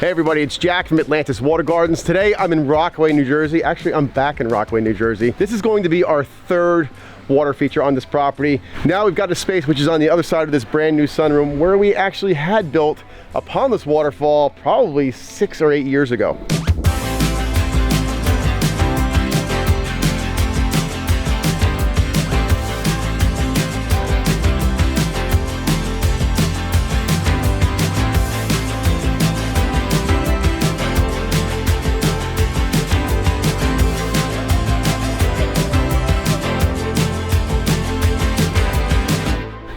Hey everybody, it's Jack from Atlantis Water Gardens. Today I'm in Rockaway, New Jersey. Actually, I'm back in Rockaway, New Jersey. This is going to be our third water feature on this property. Now we've got a space which is on the other side of this brand new sunroom where we actually had built a pondless waterfall probably 6 or 8 years ago.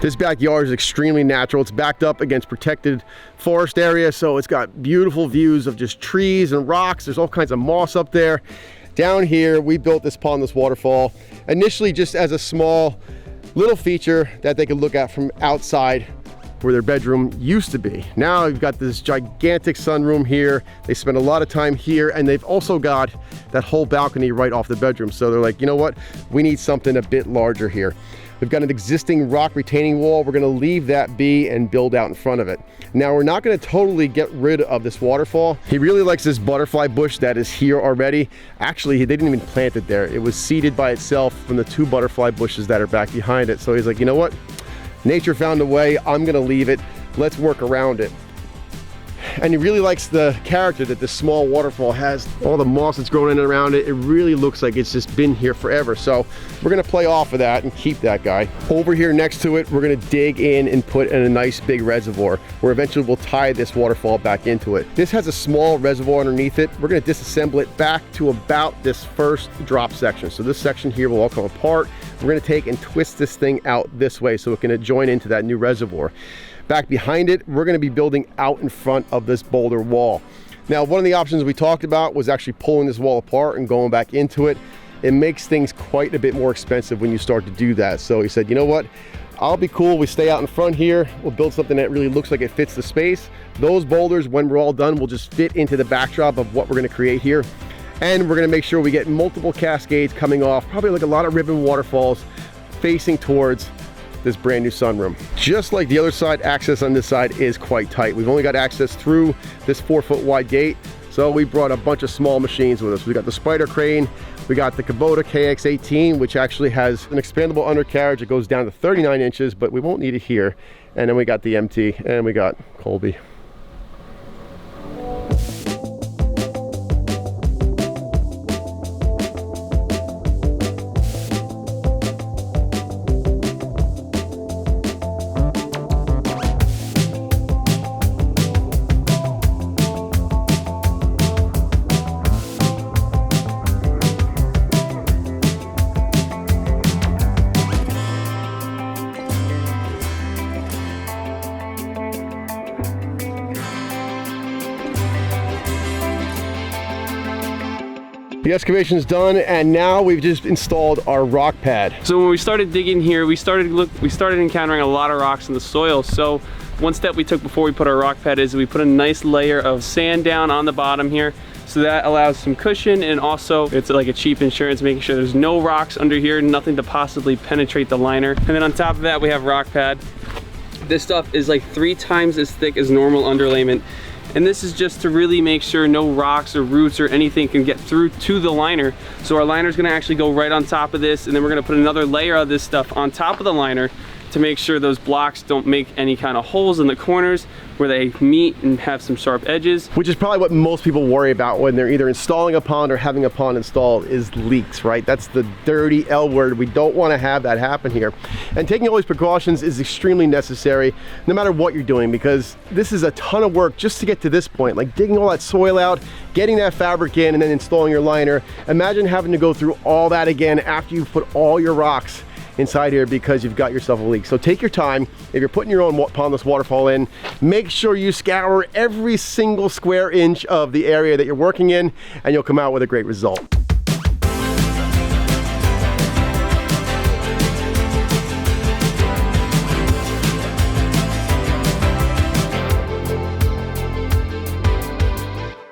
This backyard is extremely natural. It's backed up against protected forest area, so it's got beautiful views of just trees and rocks. There's all kinds of moss up there. Down here, we built this pondless waterfall initially just as a small little feature that they could look at from outside where their bedroom used to be. Now you've got this gigantic sunroom here. They spend a lot of time here, and they've also got that whole balcony right off the bedroom. So they're like, you know what? We need something a bit larger here. We've got an existing rock retaining wall. We're gonna leave that be and build out in front of it. Now, we're not gonna totally get rid of this waterfall. He really likes this butterfly bush that is here already. Actually, they didn't even plant it there. It was seeded by itself from the 2 butterfly bushes that are back behind it. So he's like, you know what? Nature found a way, I'm gonna leave it. Let's work around it. And he really likes the character that this small waterfall has. All the moss that's grown in and around it, it really looks like it's just been here forever. So we're gonna play off of that and keep that guy. Over here next to it, we're gonna dig in and put in a nice big reservoir where eventually we'll tie this waterfall back into it. This has a small reservoir underneath it. We're gonna disassemble it back to about this first drop section. So this section here will all come apart. We're gonna take and twist this thing out this way so it can join into that new reservoir. Back behind it, we're gonna be building out in front of this boulder wall. Now, one of the options we talked about was actually pulling this wall apart and going back into it. It makes things quite a bit more expensive when you start to do that. So he said, you know what? I'll be cool, we stay out in front here. We'll build something that really looks like it fits the space. Those boulders, when we're all done, will just fit into the backdrop of what we're gonna create here. And we're gonna make sure we get multiple cascades coming off, probably like a lot of ribbon waterfalls facing towards this brand new sunroom. Just like the other side, access on this side is quite tight. We've only got access through this 4-foot wide gate. So we brought a bunch of small machines with us. We got the spider crane, we got the Kubota KX18, which actually has an expandable undercarriage. It goes down to 39 inches, but we won't need it here. And then we got the MT, and we got Colby. The excavation's done, and now we've just installed our rock pad. So when we started digging here, we started encountering a lot of rocks in the soil. So one step we took before we put our rock pad is we put a nice layer of sand down on the bottom here. So that allows some cushion, and also it's like a cheap insurance, making sure there's no rocks under here, nothing to possibly penetrate the liner. And then on top of that, we have rock pad. This stuff is like 3 times as thick as normal underlayment. And this is just to really make sure no rocks or roots or anything can get through to the liner. So our liner is gonna actually go right on top of this, and then we're gonna put another layer of this stuff on top of the liner to make sure those blocks don't make any kind of holes in the corners where they meet and have some sharp edges. Which is probably what most people worry about when they're either installing a pond or having a pond installed, is leaks, right? That's the dirty L word. We don't want to have that happen here. And taking all these precautions is extremely necessary no matter what you're doing, because this is a ton of work just to get to this point, like digging all that soil out, getting that fabric in, and then installing your liner. Imagine having to go through all that again after you've put all your rocks inside here because you've got yourself a leak. So take your time. If you're putting your own pondless waterfall in, make sure you scour every single square inch of the area that you're working in, and you'll come out with a great result.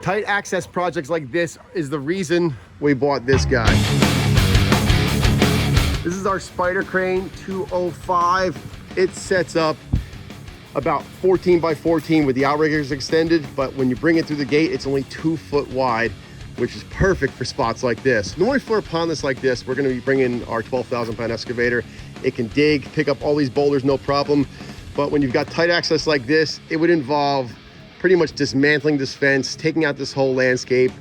Tight access projects like this is the reason we bought this guy. This is our spider crane 205. It sets up about 14 by 14 with the outriggers extended, but when you bring it through the gate, it's only 2 foot wide, which is perfect for spots like this. Normally for a pondless like this, we're gonna be bringing our 12,000 pound excavator. It can dig, pick up all these boulders, no problem. But when you've got tight access like this, it would involve pretty much dismantling this fence, taking out this whole landscape,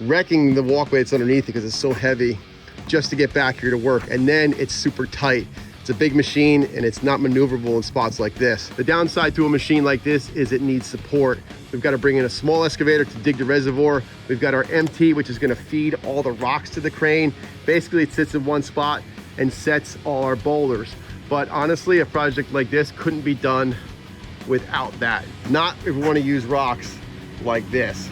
wrecking the walkway that's underneath because it's so heavy, just to get back here to work. And then it's super tight. It's a big machine and it's not maneuverable in spots like this. The downside to a machine like this is it needs support. We've got to bring in a small excavator to dig the reservoir. We've got our MT, which is going to feed all the rocks to the crane. Basically, it sits in one spot and sets all our boulders. But honestly, a project like this couldn't be done without that. Not if we want to use rocks like this.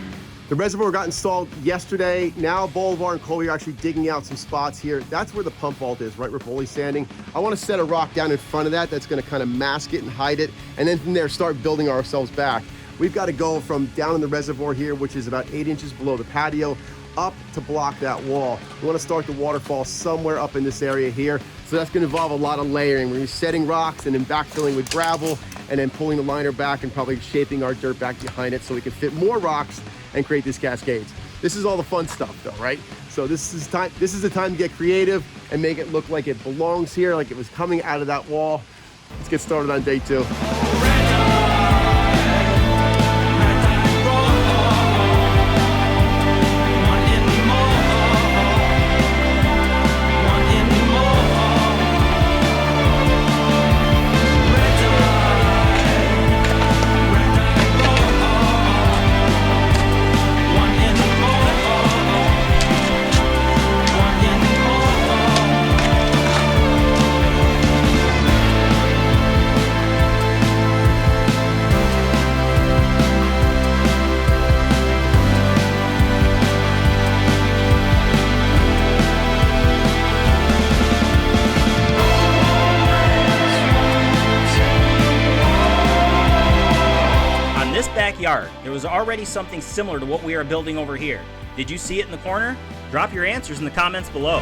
The reservoir got installed yesterday. Now Bolivar and Colby are actually digging out some spots here. That's where the pump vault is, right where Foley's standing. I want to set a rock down in front of that that's going to kind of mask it and hide it, and then from there start building ourselves back. We've got to go from down in the reservoir here, which is about 8 inches below the patio, up to block that wall. We want to start the waterfall somewhere up in this area here. So that's going to involve a lot of layering. We're setting rocks and then backfilling with gravel and then pulling the liner back and probably shaping our dirt back behind it so we can fit more rocks and create these cascades. This is all the fun stuff though, right? So this is the time to get creative and make it look like it belongs here, like it was coming out of that wall. Let's get started on day 2. Backyard, there was already something similar to what we are building over here. Did you see it in the corner? Drop your answers in the comments below.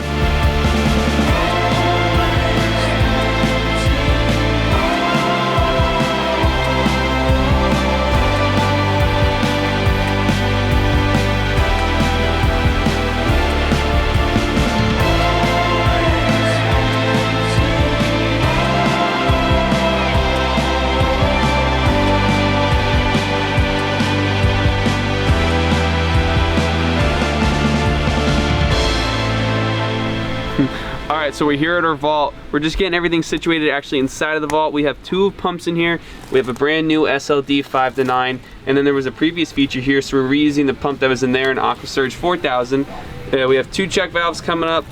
Alright, so we're here at our vault. We're just getting everything situated actually inside of the vault. We have 2 pumps in here. We have a brand new SLD 5-9, and then there was a previous feature here, so we're reusing the pump that was in there in AquaSurge 4000. We have 2 check valves coming up,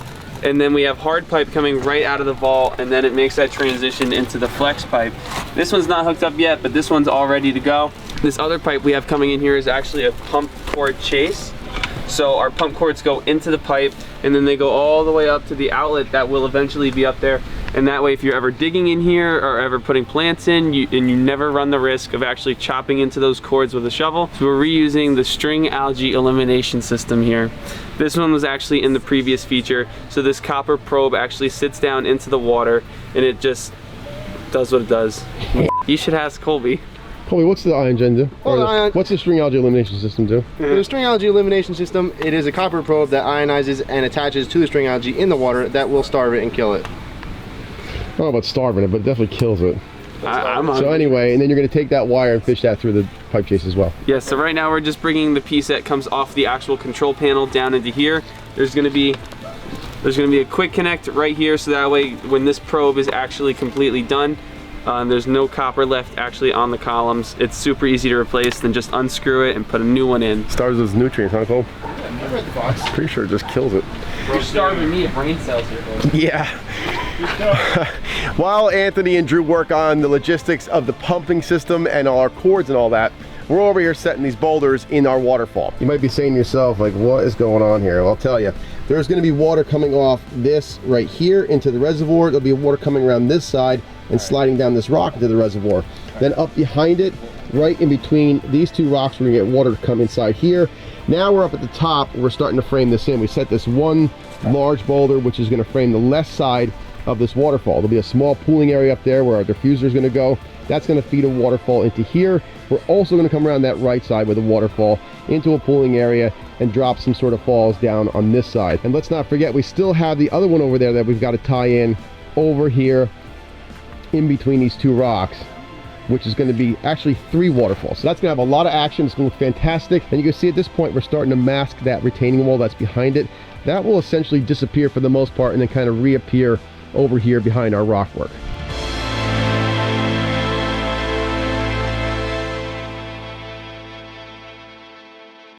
and then we have hard pipe coming right out of the vault, and then it makes that transition into the flex pipe. This one's not hooked up yet, but this one's all ready to go. This other pipe we have coming in here is actually a pump cord chase. So our pump cords go into the pipe and then they go all the way up to the outlet that will eventually be up there. And that way, if you're ever digging in here or ever putting plants in, you never run the risk of actually chopping into those cords with a shovel. So we're reusing the string algae elimination system here. This one was actually in the previous feature. So this copper probe actually sits down into the water and it just does what it does. You should ask Colby. Colby, what's the ion gen do? What's the string algae elimination system do? The string algae elimination system, it is a copper probe that ionizes and attaches to the string algae in the water that will starve it and kill it. I don't know about starving it, but it definitely kills it. I'm so anyway, and then you're going to take that wire and fish that through the pipe chase as well. Yeah, so right now we're just bringing the piece that comes off the actual control panel down into here. There's going to be a quick connect right here, so that way when this probe is actually completely done, there's no copper left actually on the columns. It's super easy to replace, then just unscrew it and put a new one in. Starves those nutrients, huh, Cole? I read the box. Pretty sure it just kills it. You're starving me of brain cells here, Cole. Yeah. While Anthony and Drew work on the logistics of the pumping system and all our cords and all that, we're over here setting these boulders in our waterfall. You might be saying to yourself, like, what is going on here? Well, I'll tell you. There's going to be water coming off this right here into the reservoir. There'll be water coming around this side and sliding down this rock into the reservoir. Then up behind it, right in between these two rocks, we're going to get water to come inside here. Now we're up at the top. We're starting to frame this in. We set this one large boulder, which is going to frame the left side of this waterfall. There'll be a small pooling area up there where our diffuser is going to go. That's going to feed a waterfall into here. We're also going to come around that right side with a waterfall into a pooling area and drop some sort of falls down on this side. And let's not forget, we still have the other one over there that we've got to tie in over here in between these two rocks, which is going to be actually 3 waterfalls. So that's going to have a lot of action. It's going to look fantastic. And you can see at this point, we're starting to mask that retaining wall that's behind it. That will essentially disappear for the most part and then kind of reappear over here behind our rock work.